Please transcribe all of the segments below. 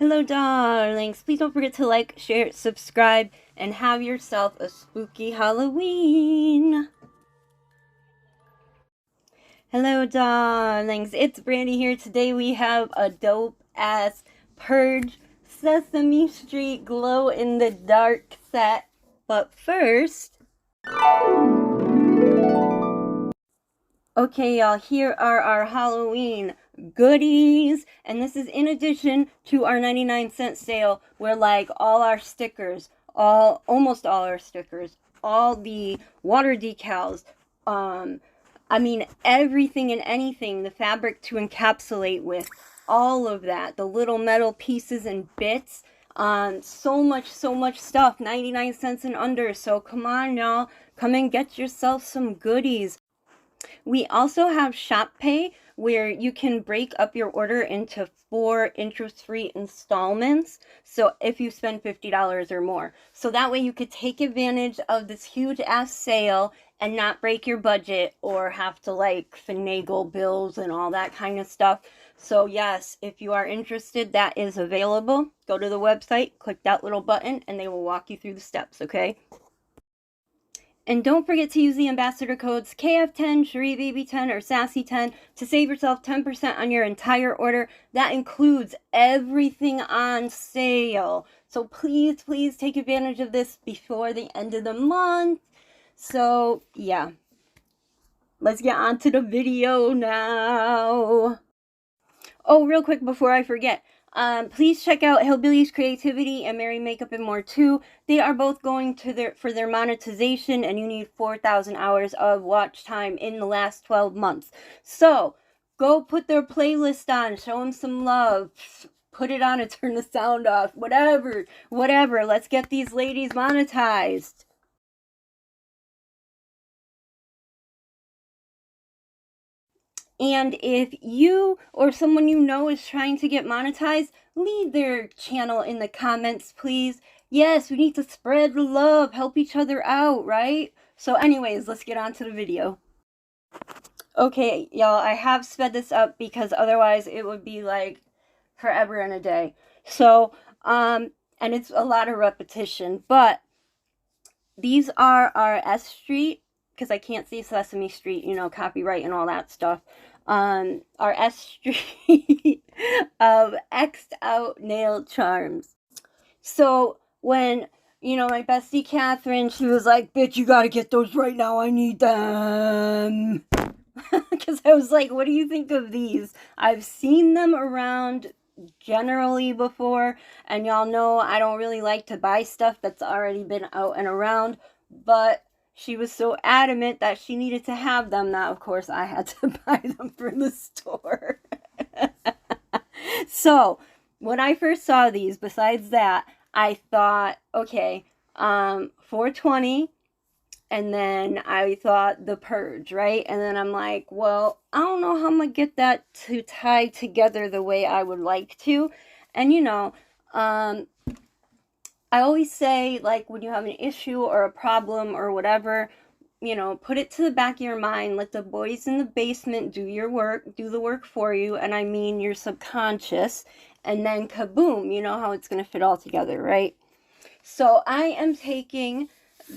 Hello, darlings. Please don't forget to like, share, subscribe, and have yourself a spooky Halloween. Hello, darlings. It's Brandy here. Today we have a dope-ass Purge Sesame Street glow-in-the-dark set. But first... Okay, y'all, here are our Halloween goodies, and this is in addition to our 99-cent sale where like all our stickers, almost all our stickers, all the water decals, I mean everything and anything, the fabric to encapsulate with, all of that, the little metal pieces and bits, so much stuff, 99 cents and under. So come on, y'all, come and get yourself some goodies. We also have Shop Pay, where you can break up your order into 4 interest-free installments. So if you spend $50 or more. So that way you could take advantage of this huge ass sale and not break your budget or have to like finagle bills and all that kind of stuff. So yes, if you are interested, that is available. Go to the website, click that little button, and they will walk you through the steps, okay? And don't forget to use the ambassador codes KF10, CherieBaby10, or Sassy10 to save yourself 10% on your entire order. That includes everything on sale. So please, please take advantage of this before the end of the month. So, yeah. Let's get on to the video now. Oh, real quick before I forget. Please check out Hillbilly's Creativity and Mary Makeup and More too. They are both going to for their monetization, and you need 4,000 hours of watch time in the last 12 months. So, go put their playlist on, show them some love, put it on and turn the sound off, whatever. Let's get these ladies monetized. And if you or someone you know is trying to get monetized, leave their channel in the comments, please. Yes, we need to spread the love, help each other out, right? So anyways, let's get on to the video. Okay, y'all, I have sped this up because otherwise it would be like forever and a day. So, and it's a lot of repetition, but these are our S Street, because I can't see Sesame Street, you know, copyright and all that stuff. Our S Street of X'd out nail charms. So when, you know, my bestie Catherine, she was like, bitch, you gotta get those right now, I need them. Because I was like, what do you think of these? I've seen them around generally before, and y'all know I don't really like to buy stuff that's already been out and around, but she was so adamant that she needed to have them that of course I had to buy them from the store. So when I first saw these, besides that, I thought, okay, $4.20, and then I thought the Purge, right? And then I'm like, well, I don't know how I'm gonna get that to tie together the way I would like to. And you know, I always say, like, when you have an issue or a problem or whatever, you know, put it to the back of your mind. Let the boys in the basement do your work, do the work for you. And I mean your subconscious. And then kaboom, you know how it's going to fit all together, right? So I am taking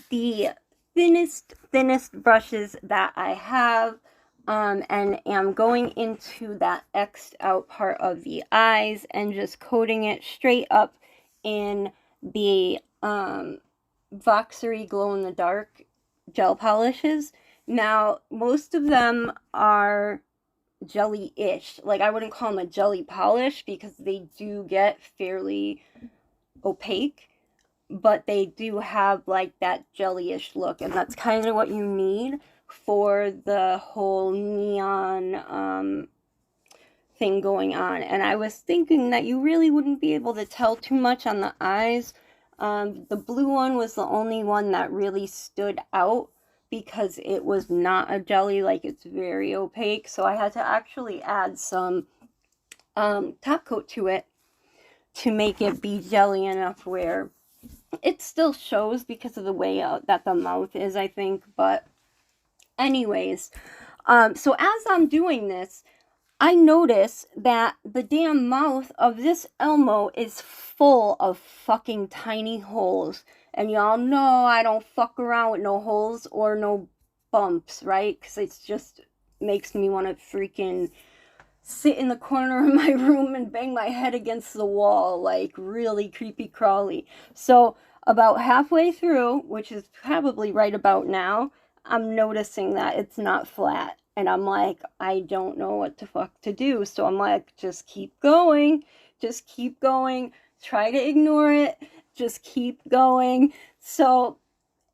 the thinnest brushes that I have, and am going into that X'd out part of the eyes and just coating it straight up in the Lovcarrie glow-in-the-dark gel polishes. Now, most of them are jelly-ish. Like, I wouldn't call them a jelly polish because they do get fairly opaque, but they do have like that jelly-ish look, and that's kind of what you need for the whole neon thing going on. And I was thinking that you really wouldn't be able to tell too much on the eyes. The blue one was the only one that really stood out because it was not a jelly, like it's very opaque. So I had to actually add some top coat to it to make it be jelly enough where it still shows because of the way that the mouth is, I think. But anyways, so as I'm doing this, I notice that the damn mouth of this Elmo is full of fucking tiny holes. And y'all know I don't fuck around with no holes or no bumps, right? Because it's just makes me want to freaking sit in the corner of my room and bang my head against the wall, like really creepy crawly. So about halfway through, which is probably right about now, I'm noticing that it's not flat. And I'm like, I don't know what the fuck to do. So I'm like, just keep going. Just keep going. Try to ignore it. Just keep going. So,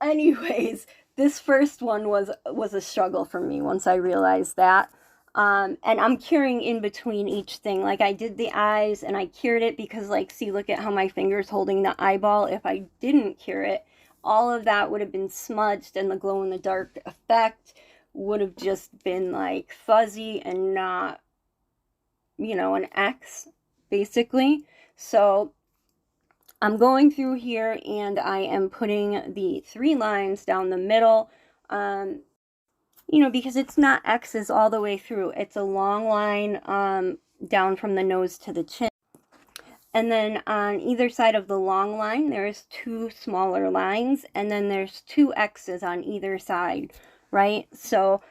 anyways, this first one was a struggle for me once I realized that. And I'm curing in between each thing. Like I did the eyes and I cured it because like, see, look at how my finger's holding the eyeball. If I didn't cure it, all of that would have been smudged and the glow in the dark effect would have just been like fuzzy and not, you know, an X basically. So I'm going through here and I am putting the 3 lines down the middle. You know, because it's not X's all the way through. It's a long line down from the nose to the chin. And then on either side of the long line, there's 2 smaller lines, and then there's 2 X's on either side, right? So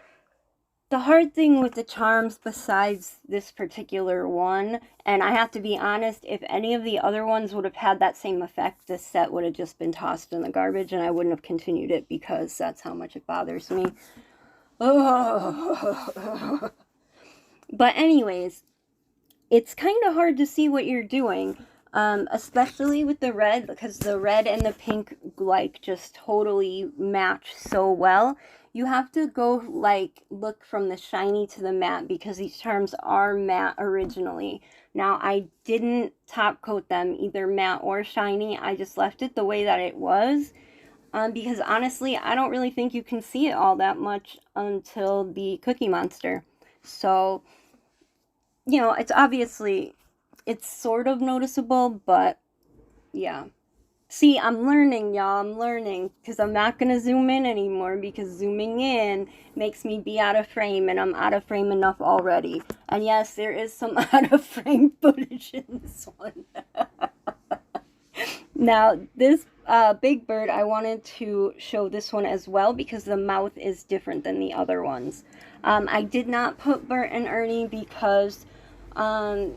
the hard thing with the charms besides this particular one, and I have to be honest, if any of the other ones would have had that same effect, this set would have just been tossed in the garbage and I wouldn't have continued it because that's how much it bothers me. Oh. But anyways, it's kind of hard to see what you're doing, especially with the red, because the red and the pink like just totally match so well. You have to go like look from the shiny to the matte because these charms are matte originally. Now I didn't top coat them either matte or shiny. I just left it the way that it was. Because honestly, I don't really think you can see it all that much until the Cookie Monster. So, you know, it's obviously, it's sort of noticeable, but yeah. See, I'm learning, y'all. I'm learning because I'm not going to zoom in anymore because zooming in makes me be out of frame and I'm out of frame enough already. And yes, there is some out of frame footage in this one. Now, this Big Bird, I wanted to show this one as well because the mouth is different than the other ones. I did not put Bert and Ernie because I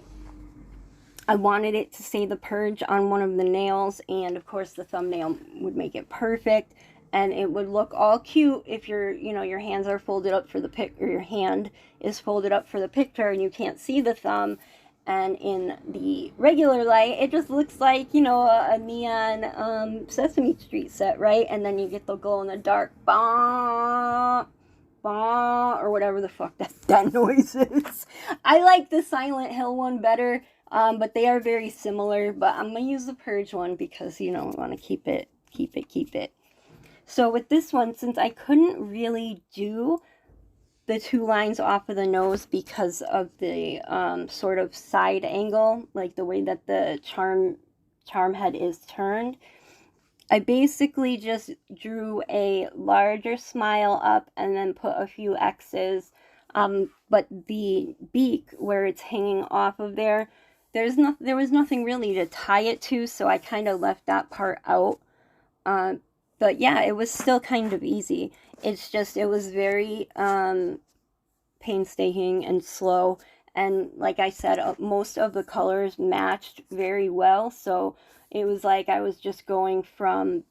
wanted it to say the Purge on one of the nails, and of course the thumbnail would make it perfect, and it would look all cute if your hands are folded up for the pic, or your hand is folded up for the picture and you can't see the thumb. And in the regular light, it just looks like, a neon Sesame Street set, right? And then you get the glow in the dark, bah, bah, or whatever the fuck that noise is. I like the Silent Hill one better, but they are very similar. But I'm going to use the Purge one because, I want to keep it. So with this one, since I couldn't really do the 2 lines off of the nose because of the sort of side angle, like the way that the charm head is turned, I basically just drew a larger smile up and then put a few X's. But the beak, where it's hanging off of there was nothing really to tie it to, so I kind of left that part out. But yeah, it was still kind of easy. It's just, it was very painstaking and slow. And like I said, most of the colors matched very well. So it was like I was just going from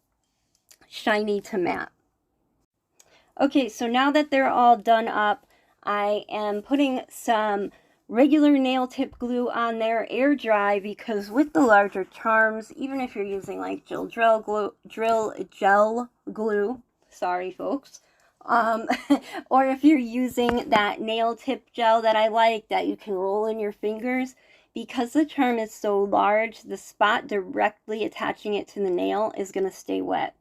shiny to matte. Okay, so now that they're all done up, I am putting some regular nail tip glue on there, air dry, because with the larger charms, even if you're using like gel glue, sorry folks, or if you're using that nail tip gel that I like that you can roll in your fingers, because the charm is so large, the spot directly attaching it to the nail is going to stay wet.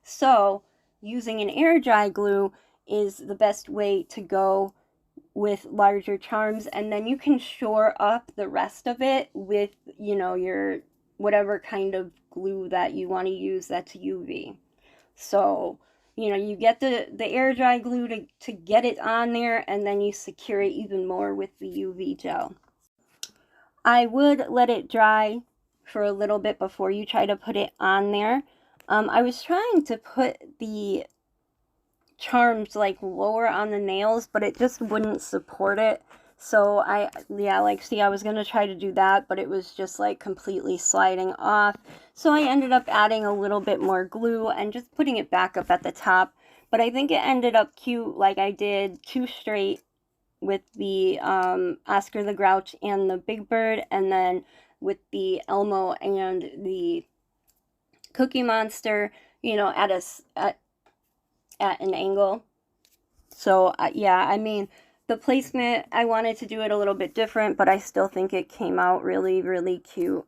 So using an air dry glue is the best way to go with larger charms, and then you can shore up the rest of it with, your whatever kind of glue that you want to use that's UV. So you know, you get the air dry glue to get it on there, and then you secure it even more with the UV gel. I would let it dry for a little bit before you try to put it on there. I was trying to put the charms like lower on the nails, but it just wouldn't support it. So yeah, like, see, I was going to try to do that, but it was just like completely sliding off. So I ended up adding a little bit more glue and just putting it back up at the top. But I think it ended up cute. Like, I did 2 straight with the Oscar the Grouch and the Big Bird, and then with the Elmo and the Cookie Monster, you know, at an angle. So yeah, I mean, the placement, I wanted to do it a little bit different, but I still think it came out really, really cute.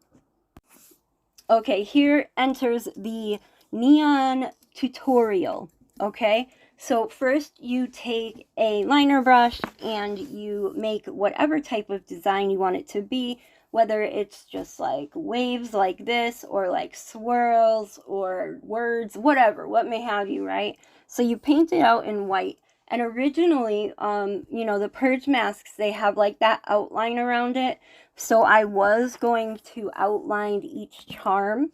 Okay, here enters the neon tutorial. Okay, so first you take a liner brush and you make whatever type of design you want it to be, whether it's just like waves like this, or like swirls, or words, whatever, what may have you, right? So you paint it out in white. And originally, you know, the Purge masks, they have like that outline around it. So I was going to outline each charm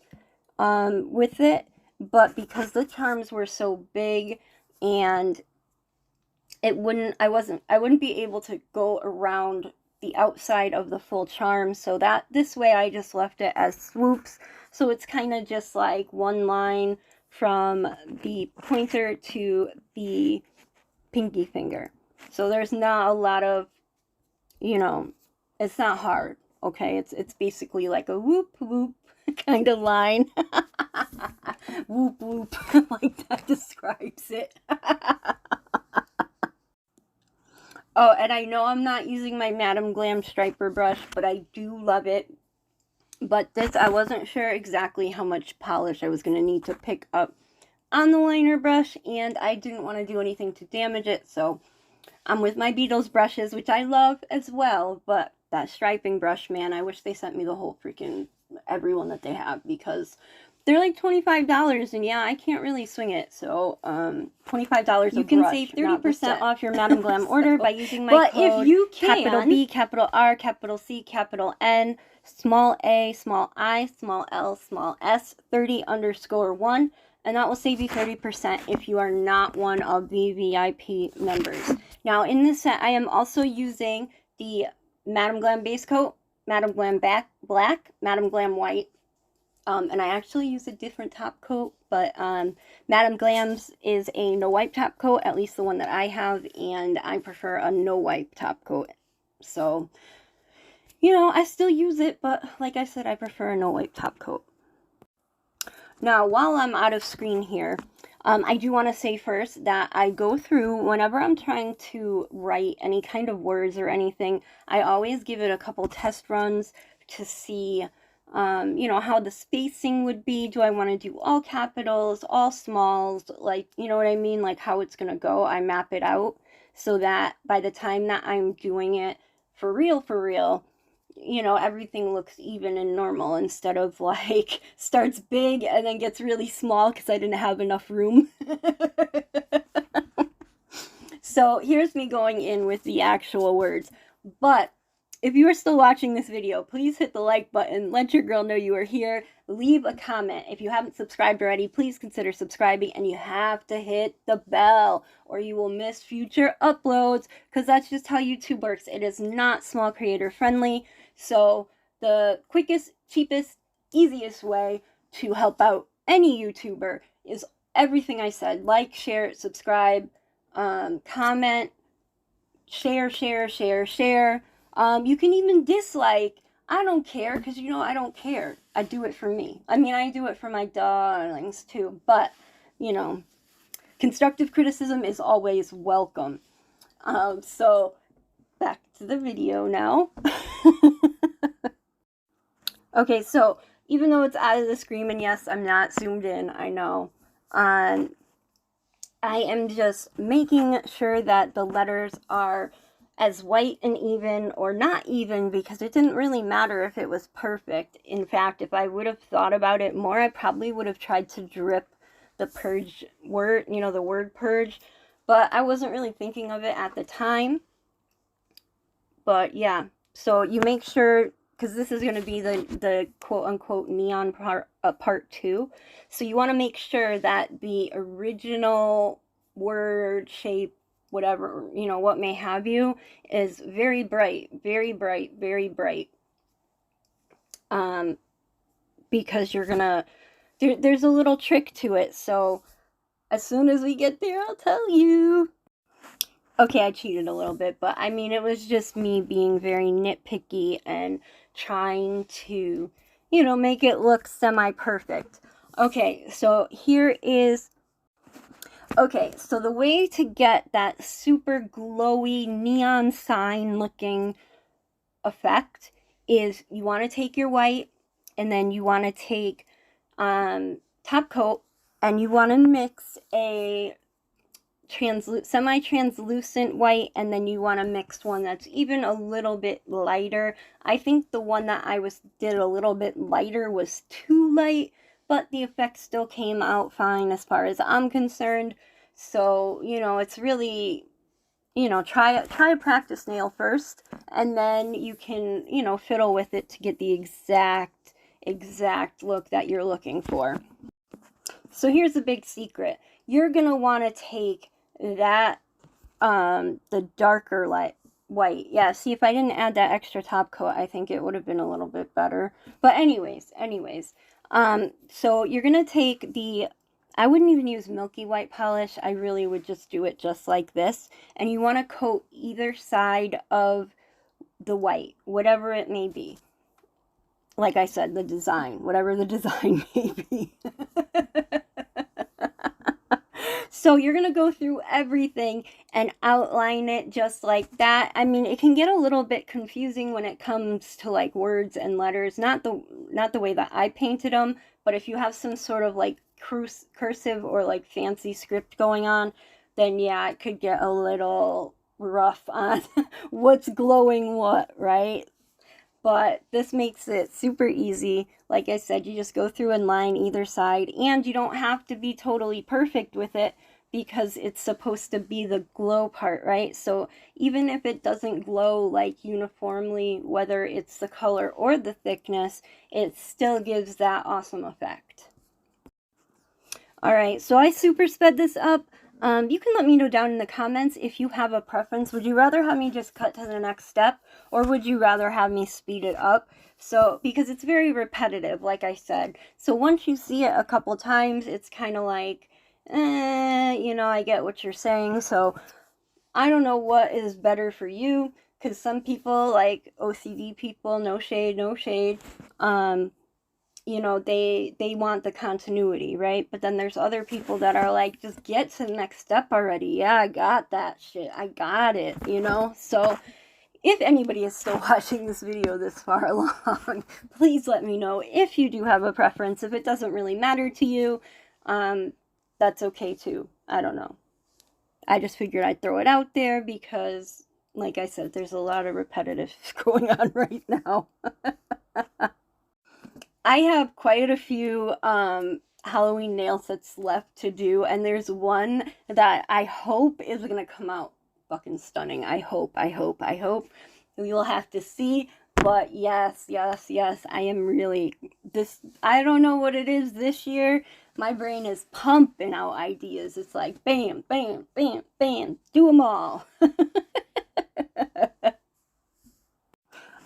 with it, but because the charms were so big and I wouldn't be able to go around the outside of the full charm. So that this way I just left it as swoops. So it's kind of just like one line from the pointer to the pinky finger. So there's not a lot of, you know, it's not hard, okay? It's basically like a whoop whoop kind of line. Whoop whoop, like that describes it. Oh, and I know I'm not using my Madam Glam striper brush, but I do love it. But this, I wasn't sure exactly how much polish I was going to need to pick up on the liner brush, and I didn't want to do anything to damage it, so I'm with my Beetles brushes, which I love as well, but that striping brush, man, I wish they sent me the whole freaking, every one that they have, because they're like $25, and yeah, I can't really swing it, so $25 a You can brush, save 30% off your Madam Glam order by using my But code, if you capital B, capital R, capital C, capital N, small a, small I, small L, small S, 30_1, and that will save you 30% if you are not one of the VIP members. Now, in this set, I am also using the Madam Glam base coat, Madam Glam black, Madam Glam white, and I actually use a different top coat, but Madam Glam's is a no wipe top coat, at least the one that I have, and I prefer a no wipe top coat. So, you know, I still use it, but like I said, I prefer a no wipe top coat. Now, while I'm out of screen here, I do want to say first that I go through, whenever I'm trying to write any kind of words or anything, I always give it a couple test runs to see, you know, how the spacing would be. Do I want to do all capitals, all smalls, like, you know what I mean? Like how it's going to go. I map it out so that by the time that I'm doing it for real, you know, everything looks even and normal, instead of like starts big and then gets really small because I didn't have enough room. So here's me going in with the actual words. But if you are still watching this video, please hit the like button, let your girl know you are here, leave a comment. If you haven't subscribed already, please consider subscribing, and you have to hit the bell or you will miss future uploads, because that's just how YouTube works. It is not small creator friendly. So the quickest, cheapest, easiest way to help out any YouTuber is everything I said. Like, share, subscribe, comment, share. You can even dislike. I don't care, because, you know, I don't care. I do it for me. I mean, I do it for my darlings too, but, you know, constructive criticism is always welcome. So back to the video now. Okay, so even though it's out of the screen, and yes, I'm not zoomed in, I know, I am just making sure that the letters are as white and even, or not even, because it didn't really matter if it was perfect. In fact, if I would have thought about it more, I probably would have tried to drip the purge word, you know, the word purge, but I wasn't really thinking of it at the time. But yeah, so you make sure, because this is going to be the quote-unquote neon part 2, so you want to make sure that the original word, shape, whatever, you know, what may have you, is very bright, very bright, very bright. Because you're gonna, there's a little trick to it, so as soon as we get there, I'll tell you. Okay, I cheated a little bit, but I mean, it was just me being very nitpicky and trying to, you know, make it look semi-perfect. Okay, so here is, okay, so the way to get that super glowy neon sign looking effect is you want to take your white, and then you want to take top coat, and you want to mix a semi-translucent white, and then you want to mix one that's even a little bit lighter. I think the one that I did a little bit lighter was too light, but the effect still came out fine as far as I'm concerned. So, you know, it's really, you know, try a practice nail first, and then you can, you know, fiddle with it to get the exact look that you're looking for. So here's the big secret. You're going to want to take that, the darker white. Yeah, see, if I didn't add that extra top coat, I think it would have been a little bit better. But anyways, so you're going to take the, I wouldn't even use milky white polish. I really would just do it just like this. And you want to coat either side of the white, whatever it may be. Like I said, the design, whatever the design may be. So you're going to go through everything and outline it just like that. I mean, it can get a little bit confusing when it comes to like words and letters. Not the way that I painted them, but if you have some sort of like cursive or like fancy script going on, then yeah, it could get a little rough on what's glowing what, right? But this makes it super easy. Like I said, you just go through and line either side, and you don't have to be totally perfect with it because it's supposed to be the glow part, right? So even if it doesn't glow like uniformly, whether it's the color or the thickness, it still gives that awesome effect. All right, so I super sped this up. You can let me know down in the comments if you have a preference. Would you rather have me just cut to the next step, or would you rather have me speed it up? So, because it's very repetitive, like I said. So once you see it a couple times, it's kind of like, you know, I get what you're saying. So I don't know what is better for you, because some people, like OCD people, no shade, you know, they want the continuity, right? But then there's other people that are like, just get to the next step already. Yeah, I got that shit. I got it, you know? So if anybody is still watching this video this far along, please let me know if you do have a preference. If it doesn't really matter to you, that's okay too. I don't know. I just figured I'd throw it out there because, like I said, there's a lot of repetitive going on right now. I have quite a few Halloween nail sets left to do, and there's one that I hope is going to come out fucking stunning. I hope. We will have to see, but yes, I am really, I don't know what it is this year. My brain is pumping out ideas. It's like, bam, bam, bam, bam, do them all.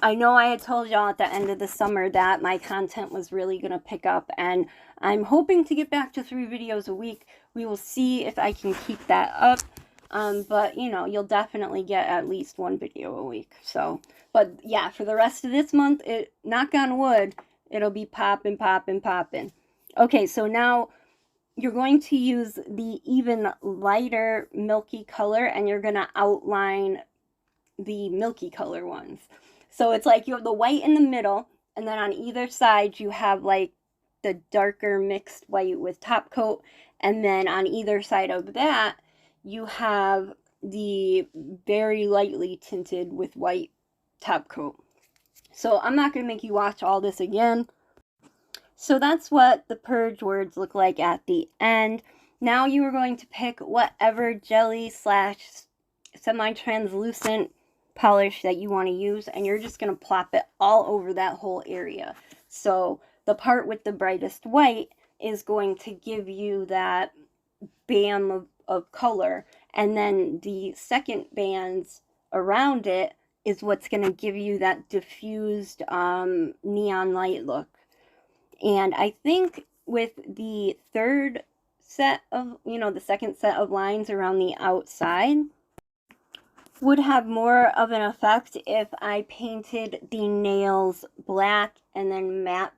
I know I had told y'all at the end of the summer that my content was really going to pick up, and I'm hoping to get back to 3 videos a week. We will see if I can keep that up, but, you know, you'll definitely get at least 1 video a week. So, but yeah, for the rest of this month, knock on wood, it'll be popping. Okay, so now you're going to use the even lighter milky color, and you're going to outline the milky color ones. So it's like you have the white in the middle, and then on either side you have like the darker mixed white with top coat, and then on either side of that you have the very lightly tinted with white top coat. So I'm not going to make you watch all this again. So that's what the Purge words look like at the end. Now you are going to pick whatever jelly slash semi-translucent polish that you want to use, and you're just going to plop it all over that whole area. So the part with the brightest white is going to give you that band of color, and then the second bands around it is what's going to give you that diffused neon light look. And I think with the third set of, the second set of lines around the outside would have more of an effect if I painted the nails black and then matte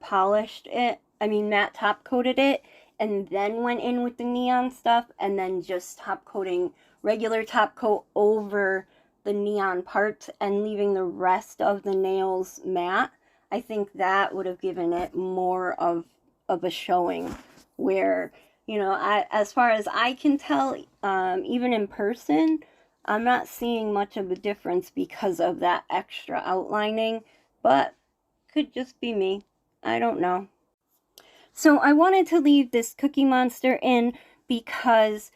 top coated it, and then went in with the neon stuff, and then just top coating regular top coat over the neon parts and leaving the rest of the nails matte. I think that would have given it more of a showing where, as far as I can tell, even in person, I'm not seeing much of a difference because of that extra outlining, but could just be me. I don't know. So I wanted to leave this Cookie Monster in because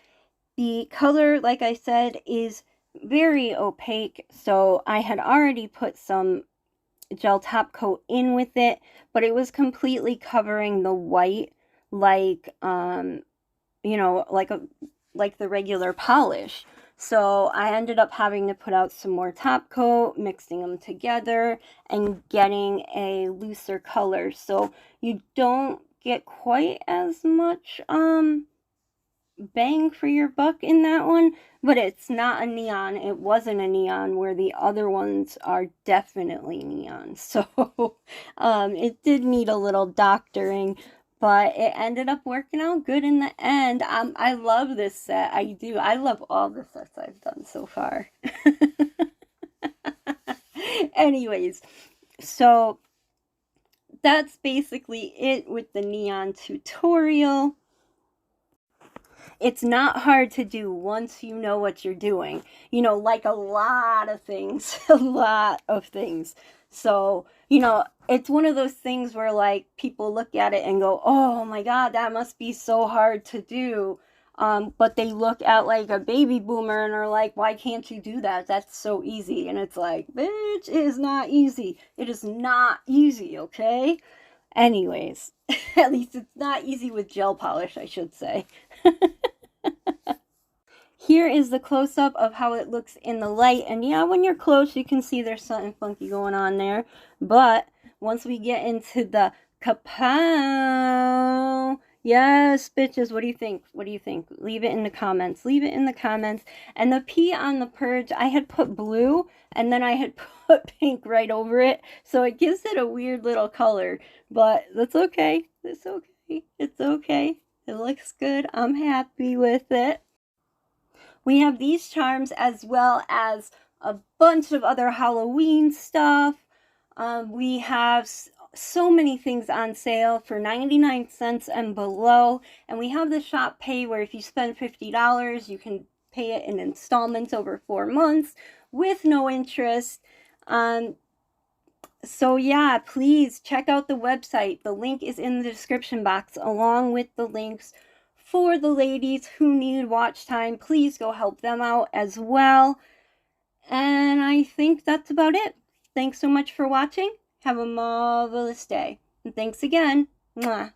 the color, like I said, is very opaque. So I had already put some gel top coat in with it, but it was completely covering the white like like the regular polish. So I ended up having to put out some more top coat, mixing them together and getting a looser color, so you don't get quite as much bang for your buck in that one. But it's not a neon. It wasn't a neon, where the other ones are definitely neon. So it did need a little doctoring, but it ended up working out good in the end. I love this set. I do. I love all the sets I've done so far. Anyways, so that's basically it with the neon tutorial. It's not hard to do once you know what you're doing. Like a lot of things. A lot of things. So, it's one of those things where, like, people look at it and go, oh my god, that must be so hard to do. But they look at, like, a baby boomer and are like, why can't you do that? That's so easy. And it's like, bitch, it is not easy. It is not easy, okay? Anyways, at least it's not easy with gel polish, I should say. Here is the close-up of how it looks in the light. And yeah, when you're close, you can see there's something funky going on there. But once we get into the kapow, yes, bitches, what do you think? What do you think? Leave it in the comments. Leave it in the comments. And the P on the Purge, I had put blue, and then I had put pink right over it. So it gives it a weird little color. But that's okay. It's okay. It's okay. It looks good. I'm happy with it. We have these charms as well as a bunch of other Halloween stuff. We have so many things on sale for 99 cents and below. And we have the shop pay, where if you spend $50, you can pay it in installments over 4 months with no interest. So yeah, please check out the website. The link is in the description box, along with the links for the ladies who need watch time. Please go help them out as well. And I think that's about it. Thanks so much for watching. Have a marvelous day. And thanks again. Mwah.